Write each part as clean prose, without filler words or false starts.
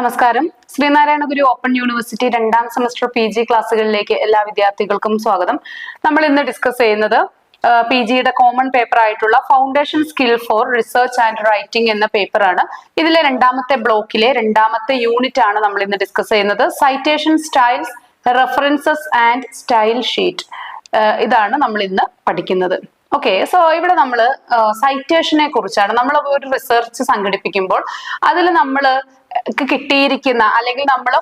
നമസ്കാരം. ശ്രീനാരായണ ഗുരു open university രണ്ടാം semester PG ക്ലാസ്സുകളിലേക്ക് എല്ലാ വിദ്യാർത്ഥികൾക്കും സ്വാഗതം. നമ്മൾ ഇന്ന് ഡിസ്കസ് ചെയ്യുന്നത് PGയുടെ കോമൺ പേപ്പർ ആയിട്ടുള്ള foundation skill for research and writing എന്ന പേപ്പറാണ്. ഇതിലെ രണ്ടാമത്തെ ബ്ലോക്കിലെ രണ്ടാമത്തെ യൂണിറ്റ് ആണ് നമ്മൾ ഇന്ന് ഡിസ്കസ് ചെയ്യുന്നത്. Citation styles, references and style sheet. ഇതാണ് നമ്മൾ ഇന്ന് പഠിക്കുന്നത്. ഓക്കെ, സോ ഇവിടെ നമ്മൾ സൈറ്റേഷനെ കുറിച്ചാണ്. നമ്മൾ ഒരു റിസർച്ച് സംഘടിപ്പിക്കുമ്പോൾ അതിൽ നമ്മൾ കിട്ടിയിരിക്കുന്ന അല്ലെങ്കിൽ നമ്മൾ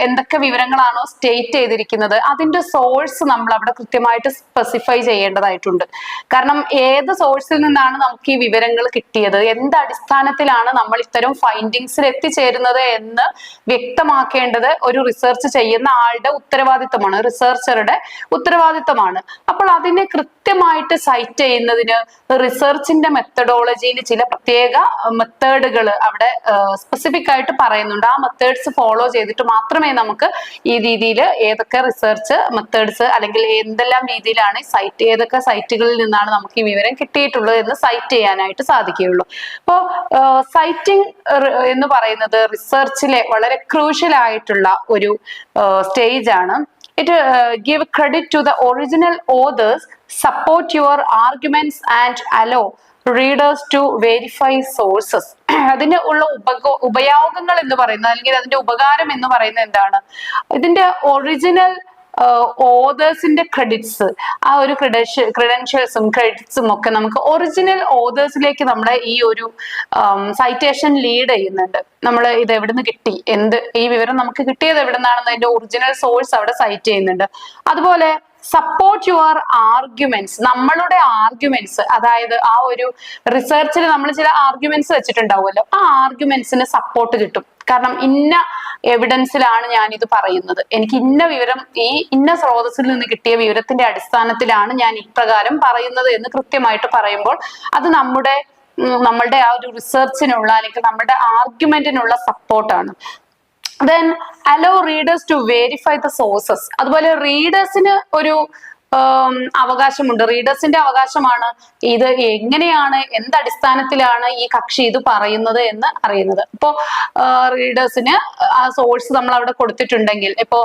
എന്തൊക്കെ വിവരങ്ങളാണോ സ്റ്റേറ്റ് ചെയ്തിരിക്കുന്നത് അതിന്റെ സോഴ്സ് നമ്മൾ അവിടെ കൃത്യമായിട്ട് സ്പെസിഫൈ ചെയ്യേണ്ടതായിട്ടുണ്ട്. കാരണം ഏത് സോഴ്സിൽ നിന്നാണ് നമുക്ക് ഈ വിവരങ്ങൾ കിട്ടിയത്, എന്ത് അടിസ്ഥാനത്തിലാണ് നമ്മൾ ഇത്തരം ഫൈൻഡിങ്സിൽ എത്തിച്ചേരുന്നത് എന്ന് വ്യക്തമാക്കേണ്ടത് ഒരു റിസർച്ച് ചെയ്യുന്ന ആളുടെ ഉത്തരവാദിത്തമാണ്, റിസർച്ചറുടെ ഉത്തരവാദിത്തമാണ്. അപ്പോൾ അതിനെ കൃത്യമായിട്ട് സൈറ്റ് ചെയ്യുന്നതിന് റിസർച്ചിന്റെ മെത്തഡോളജിയിൽ ചില പ്രത്യേക മെത്തേഡുകൾ അവിടെ സ്പെസിഫിക് ആയിട്ട് പറയുന്നുണ്ട്. ആ മെത്തേഡ്സ് ഫോളോ ചെയ്തിട്ട് മാത്രമേ നമുക്ക് ഈ രീതിയിൽ ഏതൊക്കെ റിസർച്ച് മെത്തേഡ്സ് അല്ലെങ്കിൽ എന്തെല്ലാം രീതിയിലാണ് സൈറ്റ്, ഏതൊക്കെ സൈറ്റുകളിൽ നിന്നാണ് നമുക്ക് ഈ വിവരം കിട്ടിയിട്ടുള്ളത് എന്ന് സൈറ്റ് ചെയ്യാനായിട്ട് സാധിക്കുകയുള്ളൂ. അപ്പോൾ സൈറ്റിംഗ് എന്ന് പറയുന്നത് റിസർച്ചിലെ വളരെ ക്രൂഷ്യൽ ആയിട്ടുള്ള ഒരു സ്റ്റേജ് ആണ്. It give credit to the original authors, support your arguments and allow readers to verify sources. അതിന് ഉള്ള ഉപയോഗങ്ങൾ എന്ന് പറയുന്നത് അല്ലെങ്കിൽ അതിന്റെ ഉപകാരം എന്ന് പറയുന്നത് എന്താണ്? ഇതിന്റെ ഒറിജിനൽ ഓതേഴ്സിന്റെ ക്രെഡിറ്റ്സ്, ആ ഒരു ക്രെഡൻഷ്യൽസും ക്രെഡിറ്റ്സും ഒക്കെ നമുക്ക് ഒറിജിനൽ ഓതേഴ്സിലേക്ക് നമ്മളെ ഈ ഒരു സൈറ്റേഷൻ ലീഡ് ചെയ്യുന്നുണ്ട്. നമ്മൾ ഇത് എവിടുന്ന് കിട്ടി, ഈ വിവരം നമുക്ക് കിട്ടിയത് എവിടെ നിന്നാണെന്ന് അതിന്റെ ഒറിജിനൽ സോഴ്സ് അവിടെ സൈറ്റ് ചെയ്യുന്നുണ്ട്. അതുപോലെ സപ്പോർട്ട് യുവർ ആർഗ്യുമെന്റ്സ്, നമ്മളുടെ ആർഗ്യുമെന്റ്സ്, അതായത് ആ ഒരു റിസർച്ചിൽ നമ്മൾ ചില ആർഗ്യുമെന്റ്സ് വെച്ചിട്ടുണ്ടാവുമല്ലോ, ആ ആർഗ്യുമെന്റ്സിന് സപ്പോർട്ട് കിട്ടും. കാരണം ഇന്ന എവിഡൻസിലാണ് ഞാൻ ഇത് പറയുന്നത്, എനിക്ക് ഇന്ന വിവരം ഈ ഇന്ന സ്രോതസ്സിൽ നിന്ന് കിട്ടിയ വിവരത്തിന്റെ അടിസ്ഥാനത്തിലാണ് ഞാൻ ഇപ്രകാരം പറയുന്നത് എന്ന് കൃത്യമായിട്ട് പറയുമ്പോൾ അത് നമ്മളുടെ ആ ഒരു റിസർച്ചിനുള്ള അല്ലെങ്കിൽ നമ്മുടെ ആർഗ്യുമെന്റിനുള്ള സപ്പോർട്ടാണ്. Then allow readers to verify the sources. അതുപോലെ റീഡേഴ്സിന് ഒരു അവകാശമുണ്ട്. റീഡേഴ്സിന്റെ അവകാശമാണ് ഇത് എങ്ങനെയാണ്, എന്തടിസ്ഥാനത്തിലാണ് ഈ കക്ഷി ഇത് പറയുന്നത് എന്ന് അറിയുന്നത്. ഇപ്പോ റീഡേഴ്സിന് ആ സോഴ്സ് നമ്മൾ അവിടെ കൊടുത്തിട്ടുണ്ടെങ്കിൽ, ഇപ്പോ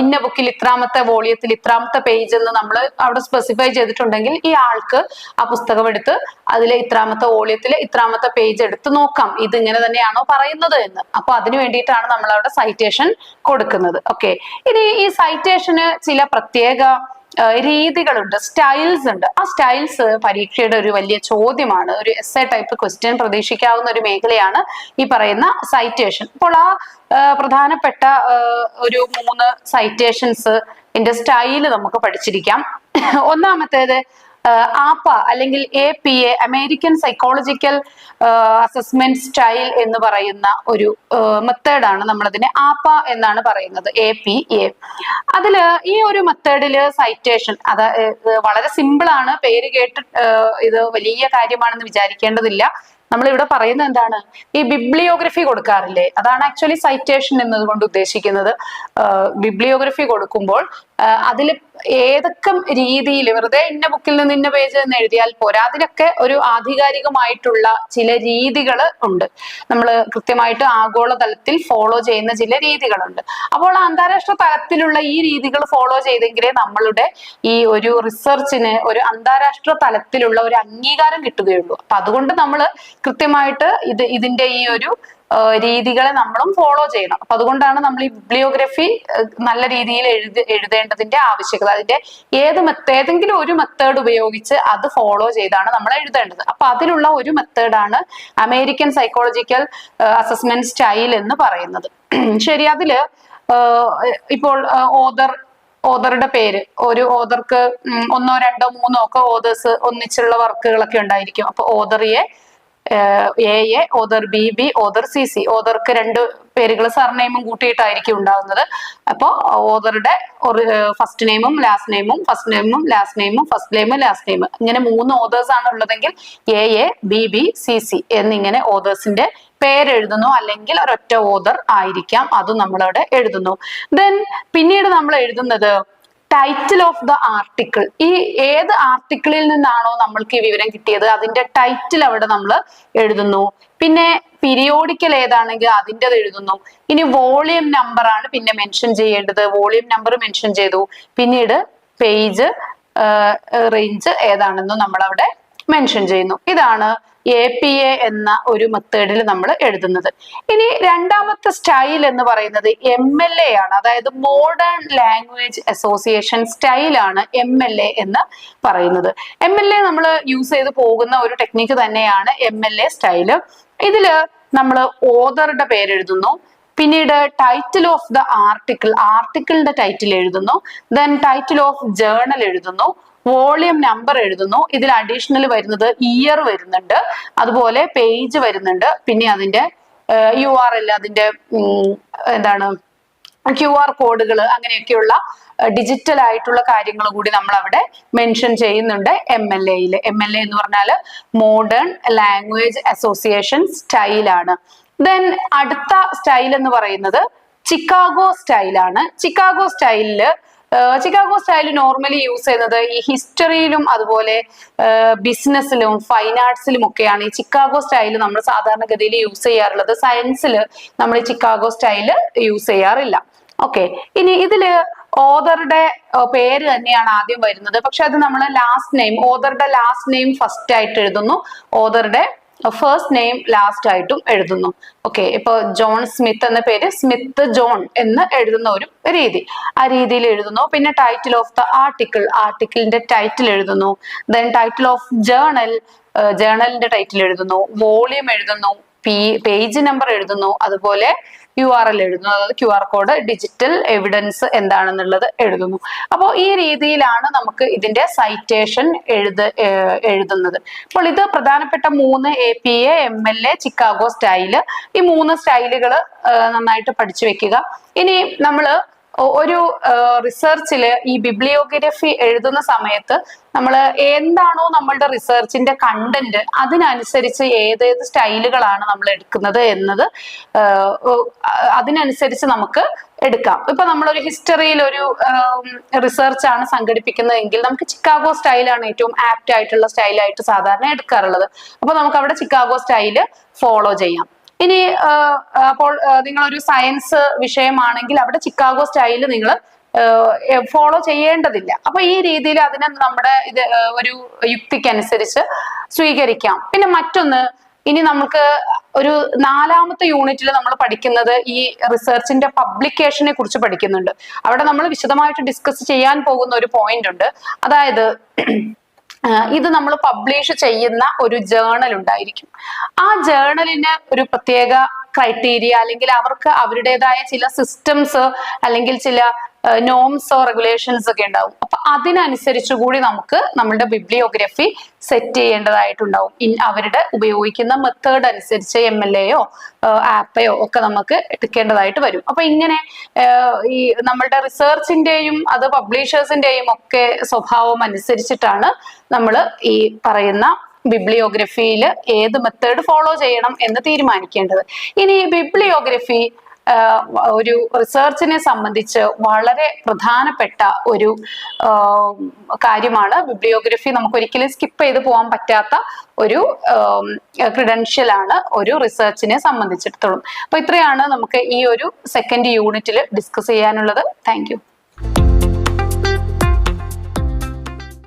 ഇന്ന ബുക്കിൽ ഇത്രാമത്തെ വോളിയത്തിൽ ഇത്രാമത്തെ പേജ് എന്ന് നമ്മൾ അവിടെ സ്പെസിഫൈ ചെയ്തിട്ടുണ്ടെങ്കിൽ ഈ ആൾക്ക് ആ പുസ്തകം എടുത്ത് അതിലെ ഇത്രാമത്തെ വോളിയത്തിൽ ഇത്രാമത്തെ പേജ് എടുത്ത് നോക്കാം ഇത് ഇങ്ങനെ തന്നെയാണോ പറയുന്നത് എന്ന്. അപ്പൊ അതിനു വേണ്ടിയിട്ടാണ് നമ്മൾ അവിടെ സൈറ്റേഷൻ കൊടുക്കുന്നത്. ഓക്കെ, ഇനി ഈ സൈറ്റേഷന് ചില പ്രത്യേക രീതികളുണ്ട്, സ്റ്റൈൽസ് ഉണ്ട്. ആ സ്റ്റൈൽസ് പരീക്ഷയുടെ ഒരു വലിയ ചോദ്യമാണ്. ഒരു എസ്സേ ടൈപ്പ് ക്വസ്റ്റ്യൻ പ്രതീക്ഷിക്കാവുന്ന ഒരു മേഖലയാണ് ഈ പറയുന്ന സൈറ്റേഷൻ. അപ്പോൾ ആ പ്രധാനപ്പെട്ട ഒരു 3 സൈറ്റേഷൻസ് ഇതിന്റെ സ്റ്റൈല് നമുക്ക് പഠിച്ചിരിക്കാം. ഒന്നാമത്തേത് APA അല്ലെങ്കിൽ APA, American psychological assessment style എന്ന് പറയുന്ന ഒരു മെത്തേഡാണ്. നമ്മളതിനെ APA എന്നാണ് പറയുന്നത്, APA. അതില് ഈ ഒരു മെത്തേഡില് സൈറ്റേഷൻ വളരെ സിമ്പിൾ ആണ്. പേര് കേട്ട് ഇത് വലിയ കാര്യമാണെന്ന് വിചാരിക്കേണ്ടതില്ല. നമ്മൾ ഇവിടെ പറയുന്നത് എന്താണ്, ഈ ബിബ്ലിയോഗ്രഫി കൊടുക്കാറില്ലേ, അതാണ് ആക്ച്വലി സൈറ്റേഷൻ എന്നതുകൊണ്ട് ഉദ്ദേശിക്കുന്നത്. ബിബ്ലിയോഗ്രഫി കൊടുക്കുമ്പോൾ അതിൽ ഏതൊക്കെ രീതിയിൽ, വെറുതെ ഇന്ന ബുക്കിൽ നിന്ന് ഇന്ന പേജ് എന്ന് എഴുതിയാൽ പോരാ, അതിലൊക്കെ ഒരു ആധികാരികമായിട്ടുള്ള ചില രീതികൾ ഉണ്ട്. നമ്മൾ കൃത്യമായിട്ട് ആഗോളതലത്തിൽ ഫോളോ ചെയ്യുന്ന ചില രീതികളുണ്ട്. അപ്പോൾ അന്താരാഷ്ട്ര തലത്തിലുള്ള ഈ രീതികൾ ഫോളോ ചെയ്തെങ്കിലേ നമ്മളുടെ ഈ ഒരു റിസർച്ചിന് ഒരു അന്താരാഷ്ട്ര തലത്തിലുള്ള ഒരു അംഗീകാരം കിട്ടുകയുള്ളൂ. അപ്പൊ അതുകൊണ്ട് നമ്മൾ കൃത്യമായിട്ട് ഇതിന്റെ ഈ ഒരു രീതികളെ നമ്മളും ഫോളോ ചെയ്യണം. അപ്പൊ അതുകൊണ്ടാണ് നമ്മൾ ഈ ബിബ്ലിയോഗ്രഫി നല്ല രീതിയിൽ എഴുതേണ്ടതിന്റെ ആവശ്യകത. അതിന്റെ ഏതെങ്കിലും ഒരു മെത്തേഡ് ഉപയോഗിച്ച് അത് ഫോളോ ചെയ്താണ് നമ്മൾ എഴുതേണ്ടത്. അപ്പൊ അതിലുള്ള ഒരു മെത്തേഡാണ് അമേരിക്കൻ സൈക്കോളജിക്കൽ അസസ്മെന്റ് സ്റ്റൈൽ എന്ന് പറയുന്നത്. ശരി, അതില് ഇപ്പോൾ ഓതറുടെ പേര്, ഒരു ഓതർക്ക് 1, 2, 3 ഒക്കെ ഓതേഴ്സ് ഒന്നിച്ചുള്ള വർക്കുകളൊക്കെ ഉണ്ടായിരിക്കും. അപ്പൊ author A, author B, author C. ഓതർക്ക് 2 പേരുകൾ സർനെയിമും കൂട്ടിയിട്ടായിരിക്കും ഉണ്ടാകുന്നത്. അപ്പോൾ ഓതറുടെ ഫസ്റ്റ് നെയിമും ലാസ്റ്റ് നെയിമും, ഫസ്റ്റ് നെയിമും ലാസ്റ്റ് നെയിമും, ഫസ്റ്റ് നെയിമും ലാസ്റ്റ് നെയിം, ഇങ്ങനെ 3 ഓതേഴ്സ് ആണ് ഉള്ളതെങ്കിൽ എ, ബി, സി എന്നിങ്ങനെ ഓതേഴ്സിന്റെ പേരെഴുതുന്നു. അല്ലെങ്കിൽ ഒരൊറ്റ ഓതർ ആയിരിക്കാം, അത് നമ്മളവിടെ എഴുതുന്നു. ദെൻ പിന്നീട് നമ്മൾ എഴുതുന്നത് ടൈറ്റിൽ ഓഫ് ദ ആർട്ടിക്കിൾ, ഈ ഏത് ആർട്ടിക്കിളിൽ നിന്നാണോ നമ്മൾക്ക് ഈ വിവരം കിട്ടിയത് അതിന്റെ ടൈറ്റിൽ അവിടെ നമ്മൾ എഴുതുന്നു. പിന്നെ പീരിയോഡിക്കൽ ഏതാണെങ്കിൽ അതിൻ്റെത് എഴുതുന്നു. ഇനി വോളിയം നമ്പർ ആണ് പിന്നെ മെൻഷൻ ചെയ്യേണ്ടത്, വോളിയം നമ്പർ മെൻഷൻ ചെയ്തു. പിന്നീട് പേജ് റേഞ്ച് ഏതാണെന്നും നമ്മൾ അവിടെ മെൻഷൻ ചെയ്യുന്നു. ഇതാണ് APA എന്ന ഒരു മെത്തേഡിൽ നമ്മൾ എഴുതുന്നത്. ഇനി രണ്ടാമത്തെ സ്റ്റൈൽ എന്ന് പറയുന്നത് MLA ആണ്, അതായത് മോഡേൺ ലാംഗ്വേജ് അസോസിയേഷൻ സ്റ്റൈലാണ് MLA എന്ന് പറയുന്നത്. MLA നമ്മൾ യൂസ് ചെയ്ത് പോകുന്ന ഒരു ടെക്നിക്ക് തന്നെയാണ് MLA സ്റ്റൈല്. ഇതില് നമ്മൾ ഓതറുടെ പേര് എഴുതുന്നു, പിന്നീട് ടൈറ്റിൽ ഓഫ് ദ ആർട്ടിക്കിൾ, ആർട്ടിക്കിളിന്റെ ടൈറ്റിൽ എഴുതുന്നു, ദെൻ ടൈറ്റിൽ ഓഫ് ജേർണൽ എഴുതുന്നു, വോളിയം നമ്പർ എഴുതുന്നു. ഇതിൽ അഡീഷണൽ വരുന്നത് ഇയർ വരുന്നുണ്ട്, അതുപോലെ പേജ് വരുന്നുണ്ട്, പിന്നെ അതിന്റെ URL, അതിന്റെ എന്താണ് QR കോഡുകൾ, അങ്ങനെയൊക്കെയുള്ള ഡിജിറ്റൽ ആയിട്ടുള്ള കാര്യങ്ങൾ കൂടി നമ്മൾ അവിടെ മെൻഷൻ ചെയ്യുന്നുണ്ട് MLA എന്ന് പറഞ്ഞാൽ മോഡേൺ ലാംഗ്വേജ് അസോസിയേഷൻ സ്റ്റൈലാണ്. ദെൻ അടുത്ത സ്റ്റൈൽ എന്ന് പറയുന്നത് ചിക്കാഗോ സ്റ്റൈലാണ്. ചിക്കാഗോ സ്റ്റൈൽ നോർമലി യൂസ് ചെയ്യുന്നത് ഈ ഹിസ്റ്ററിയിലും അതുപോലെ ബിസിനസ്സിലും ഫൈൻ ആർട്സിലും ഒക്കെയാണ് ഈ ചിക്കാഗോ സ്റ്റൈൽ നമ്മൾ സാധാരണഗതിയിൽ യൂസ് ചെയ്യാറുള്ളത്. സയൻസിൽ നമ്മൾ ഈ ചിക്കാഗോ സ്റ്റൈൽ യൂസ് ചെയ്യാറില്ല. ഓക്കെ, ഇനി ഇതില് ഓതറുടെ പേര് തന്നെയാണ് ആദ്യം വരുന്നത്, പക്ഷെ അത് നമ്മൾ ലാസ്റ്റ് നെയിം, ഓതറുടെ ലാസ്റ്റ് നെയിം ഫസ്റ്റ് ആയിട്ട് എഴുതുന്നു, ഓതറുടെ ഫസ്റ്റ് നെയിം ലാസ്റ്റ് ആയിട്ടും എഴുതുന്നു. ഓക്കെ, ഇപ്പൊ ജോൺ സ്മിത്ത് എന്ന പേര് സ്മിത്ത് ജോൺ എന്ന് എഴുതുന്ന ഒരു രീതി, ആ രീതിയിൽ എഴുതുന്നു. പിന്നെ ടൈറ്റിൽ ഓഫ് ദ ആർട്ടിക്കിൾ, ആർട്ടിക്കിളിന്റെ ടൈറ്റിൽ എഴുതുന്നു. ദെൻ ടൈറ്റിൽ ഓഫ് ജേർണൽ, ജേർണലിന്റെ ടൈറ്റിൽ എഴുതുന്നു, വോളിയം എഴുതുന്നു, പേജ് നമ്പർ എഴുതുന്നു, അതുപോലെ URL എഴുതുന്നു, അതായത് QR കോഡ്, ഡിജിറ്റൽ എവിഡൻസ് എന്താണെന്നുള്ളത് എഴുതുന്നു. അപ്പോൾ ഈ രീതിയിലാണ് നമുക്ക് ഇതിന്റെ സൈറ്റേഷൻ എഴുതുന്നത്. അപ്പോൾ ഇത് പ്രധാനപ്പെട്ട 3 APA, MLA, ചിക്കാഗോ സ്റ്റൈല്, ഈ 3 സ്റ്റൈലുകൾ നന്നായിട്ട് പഠിച്ചു വെക്കുക. ഇനി നമ്മൾ ഒരു റിസർച്ചില് ഈ ബിബ്ലിയോഗ്രഫി എഴുതുന്ന സമയത്ത് നമ്മൾ എന്താണോ നമ്മളുടെ റിസർച്ചിന്റെ കണ്ടന്റ് അതിനനുസരിച്ച് ഏതേത് സ്റ്റൈലുകളാണ് നമ്മൾ എടുക്കുന്നത് എന്നത് അതിനനുസരിച്ച് നമുക്ക് എടുക്കാം. ഇപ്പൊ നമ്മളൊരു ഹിസ്റ്ററിയിൽ ഒരു റിസർച്ച് ആണ് സംഘടിപ്പിക്കുന്നതെങ്കിൽ നമുക്ക് ചിക്കാഗോ സ്റ്റൈലാണ് ഏറ്റവും ആപ്റ്റ് ആയിട്ടുള്ള സ്റ്റൈലായിട്ട് സാധാരണ എടുക്കാറുള്ളത്. അപ്പൊ നമുക്ക് അവിടെ ചിക്കാഗോ സ്റ്റൈല് ഫോളോ ചെയ്യാം. ഇനി അപ്പോൾ നിങ്ങളൊരു സയൻസ് വിഷയമാണെങ്കിൽ അവിടെ ചിക്കാഗോ സ്റ്റൈല് നിങ്ങൾ ഫോളോ ചെയ്യേണ്ടതില്ല. അപ്പൊ ഈ രീതിയിൽ അതിനെ നമ്മുടെ ഇത് ഒരു യുക്തിക്കനുസരിച്ച് സ്വീകരിക്കാം. പിന്നെ മറ്റൊന്ന്, ഇനി നമുക്ക് ഒരു 4ാമത്തെ യൂണിറ്റിൽ നമ്മൾ പഠിക്കുന്നത് ഈ റിസർച്ചിന്റെ പബ്ലിക്കേഷനെ കുറിച്ച് പഠിക്കുന്നുണ്ട്. അവിടെ നമ്മൾ വിശദമായിട്ട് ഡിസ്കസ് ചെയ്യാൻ പോകുന്ന ഒരു പോയിന്റ് ഉണ്ട്. അതായത് ഇത് നമ്മൾ പബ്ലിഷ് ചെയ്യുന്ന ഒരു ജേർണൽ ഉണ്ടായിരിക്കും. ആ ജേർണലിന് ഒരു പ്രത്യേക ക്രൈറ്റീരിയ അല്ലെങ്കിൽ അവർക്ക് അവരുടേതായ ചില സിസ്റ്റംസ് അല്ലെങ്കിൽ ചില നോംസോ റെഗുലേഷൻസ് ഒക്കെ ഉണ്ടാവും. അപ്പൊ അതിനനുസരിച്ച് കൂടി നമുക്ക് നമ്മളുടെ ബിബ്ലിയോഗ്രഫി സെറ്റ് ചെയ്യേണ്ടതായിട്ടുണ്ടാവും. അവരുടെ ഉപയോഗിക്കുന്ന മെത്തേഡ് അനുസരിച്ച് MLAയോ ആപ്പയോ ഒക്കെ നമുക്ക് എടുക്കേണ്ടതായിട്ട് വരും. അപ്പൊ ഇങ്ങനെ ഈ നമ്മളുടെ റിസർച്ചിന്റെയും അത് പബ്ലിഷേഴ്സിന്റെയും ഒക്കെ സ്വഭാവം അനുസരിച്ചിട്ടാണ് നമ്മൾ ഈ പറയുന്ന ബിബ്ലിയോഗ്രഫിയിൽ ഏത് മെത്തേഡ് ഫോളോ ചെയ്യണം എന്ന് തീരുമാനിക്കേണ്ടത്. ഇനി ബിബ്ലിയോഗ്രഫി ഒരു റിസർച്ചിനെ സംബന്ധിച്ച് വളരെ പ്രധാനപ്പെട്ട ഒരു കാര്യമാണ്. ബിബ്ലിയോഗ്രഫി നമുക്ക് ഒരിക്കലും സ്കിപ്പ് ചെയ്ത് പോകാൻ പറ്റാത്ത ഒരു ക്രിഡൻഷ്യൽ ആണ് ഒരു റിസർച്ചിനെ സംബന്ധിച്ചിടത്തോളം. അപ്പൊ ഇത്രയാണ് നമുക്ക് ഈ ഒരു 2nd യൂണിറ്റിൽ ഡിസ്കസ് ചെയ്യാനുള്ളത്. Thank you.